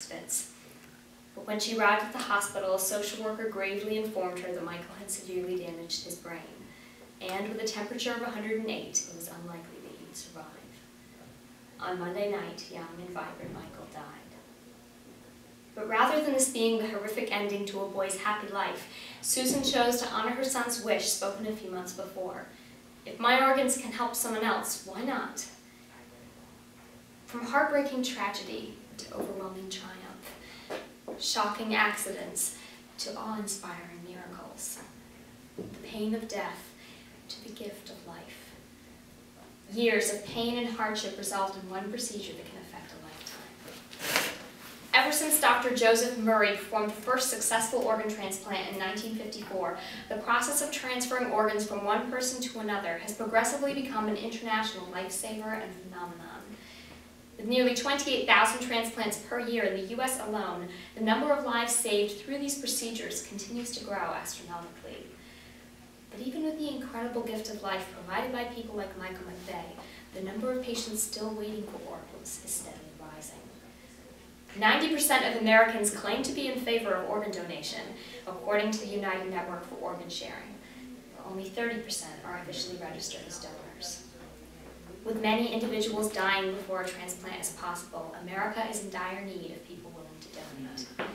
accidents. But when she arrived at the hospital, a social worker gravely informed her that Michael had severely damaged his brain, and with a temperature of 108, it was unlikely that he would survive. On Monday night, young and vibrant Michael died. But rather than this being the horrific ending to a boy's happy life, Susan chose to honor her son's wish spoken a few months before. If my organs can help someone else, why not? From heartbreaking tragedy to overwhelming triumph, shocking accidents to awe-inspiring miracles, the pain of death to the gift of life. Years of pain and hardship resolved in one procedure that can affect a lifetime. Ever since Dr. Joseph Murray performed the first successful organ transplant in 1954, the process of transferring organs from one person to another has progressively become an international lifesaver and phenomenon. With nearly 28,000 transplants per year in the U.S. alone, the number of lives saved through these procedures continues to grow astronomically. But even with the incredible gift of life provided by people like Michael McVey, the number of patients still waiting for organs is steadily rising. 90% of Americans claim to be in favor of organ donation, according to the United Network for Organ Sharing. Only 30% are officially registered as donors. With many individuals dying before a transplant is possible, America is in dire need of people willing to donate.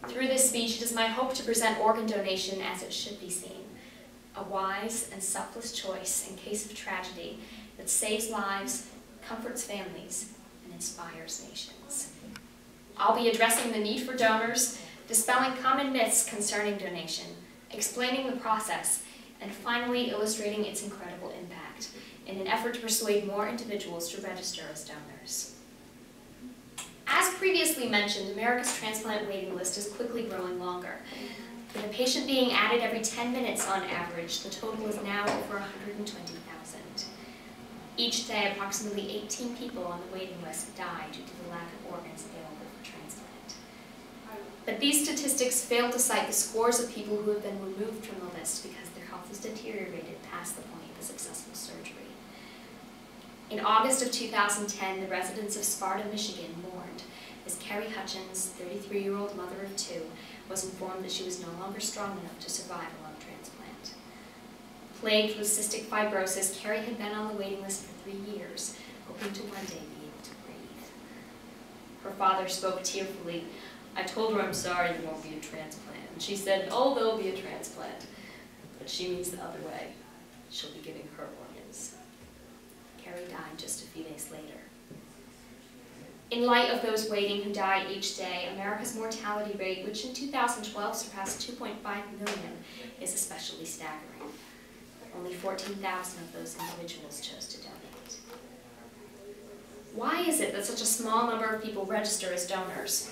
Through this speech, it is my hope to present organ donation as it should be seen, a wise and selfless choice in case of tragedy that saves lives, comforts families, and inspires nations. I'll be addressing the need for donors, dispelling common myths concerning donation, explaining the process, and finally illustrating its incredible impact in an effort to persuade more individuals to register as donors. As previously mentioned, America's transplant waiting list is quickly growing longer. With a patient being added every 10 minutes on average, the total is now over 120,000. Each day, approximately 18 people on the waiting list die due to the lack of organs available for transplant. But these statistics fail to cite the scores of people who have been removed from the list because their health has deteriorated past the point of a successful surgery. In August of 2010, the residents of Sparta, Michigan mourned as Carrie Hutchins, 33-year-old mother of two, was informed that she was no longer strong enough to survive a lung transplant. Plagued with cystic fibrosis, Carrie had been on the waiting list for 3 years, hoping to one day be able to breathe. Her father spoke tearfully. "I told her I'm sorry there won't be a transplant, and she said, oh, there'll be a transplant. But she means the other way. She'll be giving her organs." Carrie died just a few days later. In light of those waiting who die each day, America's mortality rate, which in 2012 surpassed 2.5 million, is especially staggering. Only 14,000 of those individuals chose to donate. Why is it that such a small number of people register as donors?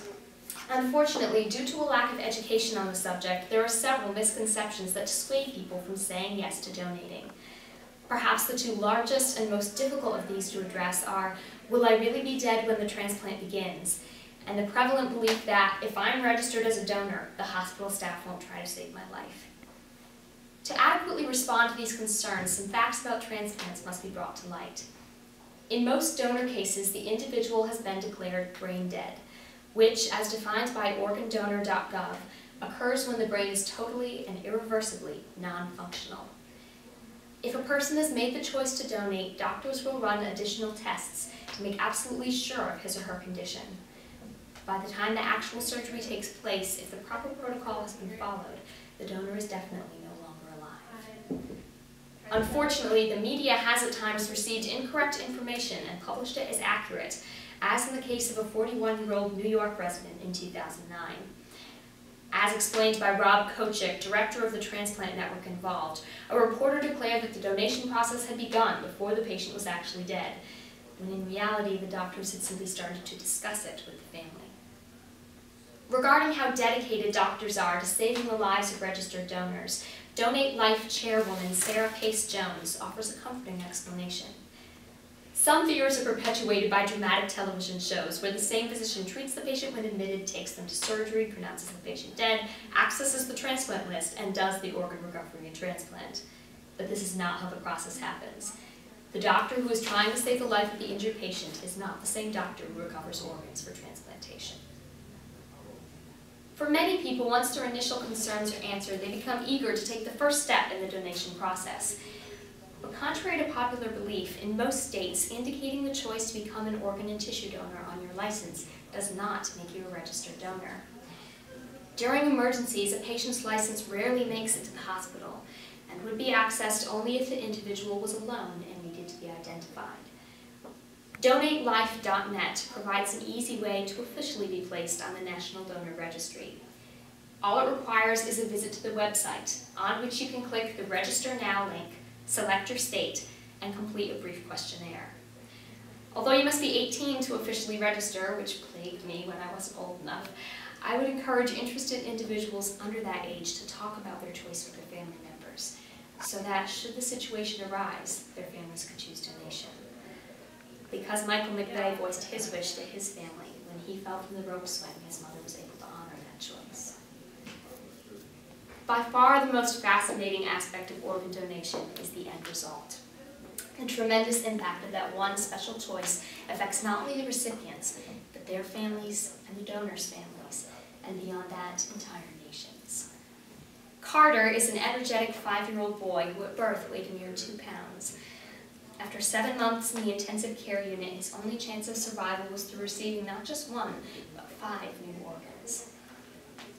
Unfortunately, due to a lack of education on the subject, there are several misconceptions that dissuade people from saying yes to donating. Perhaps the two largest and most difficult of these to address are, will I really be dead when the transplant begins? And the prevalent belief that, if I'm registered as a donor, the hospital staff won't try to save my life. To adequately respond to these concerns, some facts about transplants must be brought to light. In most donor cases, the individual has been declared brain dead, which, as defined by organdonor.gov, occurs when the brain is totally and irreversibly non-functional. If a person has made the choice to donate, doctors will run additional tests to make absolutely sure of his or her condition. By the time the actual surgery takes place, if the proper protocol has been followed, the donor is definitely no longer alive. Unfortunately, the media has at times received incorrect information and published it as accurate, as in the case of a 41-year-old New York resident in 2009. As explained by Rob Kochik, director of the transplant network involved, a reporter declared that the donation process had begun before the patient was actually dead, when in reality the doctors had simply started to discuss it with the family. Regarding how dedicated doctors are to saving the lives of registered donors, Donate Life chairwoman Sarah Pace Jones offers a comforting explanation. Some fears are perpetuated by dramatic television shows where the same physician treats the patient when admitted, takes them to surgery, pronounces the patient dead, accesses the transplant list, and does the organ recovery and transplant. But this is not how the process happens. The doctor who is trying to save the life of the injured patient is not the same doctor who recovers organs for transplantation. For many people, once their initial concerns are answered, they become eager to take the first step in the donation process. But contrary to popular belief, in most states, indicating the choice to become an organ and tissue donor on your license does not make you a registered donor. During emergencies, a patient's license rarely makes it to the hospital and would be accessed only if the individual was alone and needed to be identified. DonateLife.net provides an easy way to officially be placed on the National Donor Registry. All it requires is a visit to the website, on which you can click the Register Now link, select your state, and complete a brief questionnaire. Although you must be 18 to officially register, which plagued me when I wasn't old enough, I would encourage interested individuals under that age to talk about their choice with their family members, so that, should the situation arise, their families could choose donation. Because Michael McVey voiced his wish to his family when he fell from the rope swing, his mother was able to honor that choice. By far the most fascinating aspect of organ donation is the end result. The tremendous impact of that one special choice affects not only the recipients, but their families and the donors' families, and beyond that, entire nations. Carter is an energetic 5-year-old boy who at birth weighed a mere 2 pounds. After 7 months in the intensive care unit, his only chance of survival was through receiving not just 1, but 5 new organs.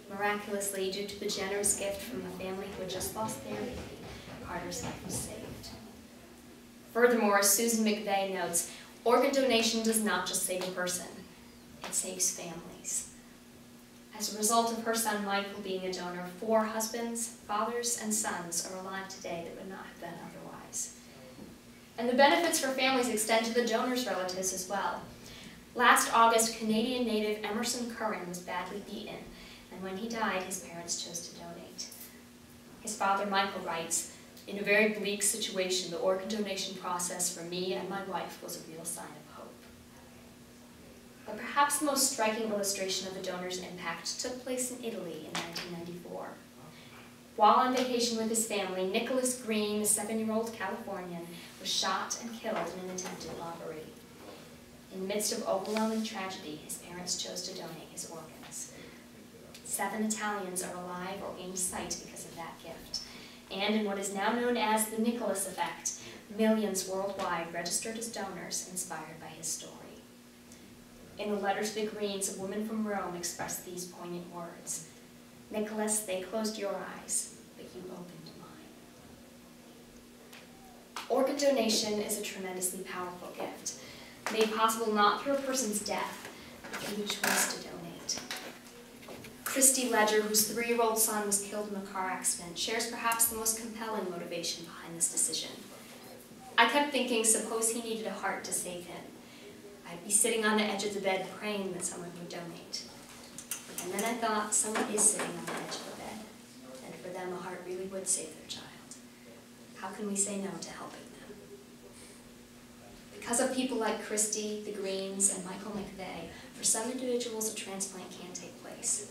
Miraculously, due to the generous gift from a family who had just lost their baby, Carter's life was saved. Furthermore, as Susan McVey notes, organ donation does not just save a person, it saves families. As a result of her son Michael being a donor, 4 husbands, fathers, and sons are alive today that would not have been otherwise. And the benefits for families extend to the donor's relatives as well. Last August, Canadian native Emerson Curran was badly beaten, and when he died, his parents chose to donate. His father, Michael, writes, "In a very bleak situation, the organ donation process for me and my wife was a real sign of hope." But perhaps the most striking illustration of the donor's impact took place in Italy in 1994. While on vacation with his family, Nicholas Green, a 7-year-old Californian, was shot and killed in an attempted robbery. In the midst of overwhelming tragedy, his parents chose to donate his organs. 7 Italians are alive or in sight because of that gift. And in what is now known as the Nicholas effect, millions worldwide registered as donors inspired by his story. In a letter to the Greens, a woman from Rome expressed these poignant words, "Nicholas, they closed your eyes, but you opened mine." Organ donation is a tremendously powerful gift, made possible not through a person's death, but through the choice to donate. Christy Ledger, whose 3-year-old son was killed in a car accident, shares perhaps the most compelling motivation behind this decision. "I kept thinking, suppose he needed a heart to save him. I'd be sitting on the edge of the bed praying that someone would donate. And then I thought, someone is sitting on the edge of the bed, and for them a heart really would save their child. How can we say no to helping them?" Because of people like Christy, the Greens, and Michael McVey, for some individuals a transplant can take place.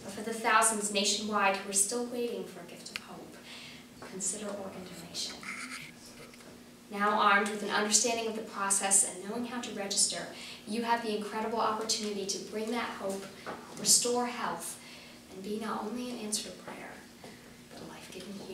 But for the thousands nationwide who are still waiting for a gift of hope, consider organ donation. Now armed with an understanding of the process and knowing how to register, you have the incredible opportunity to bring that hope, restore health, and be not only an answer to prayer, but a life-giving healing.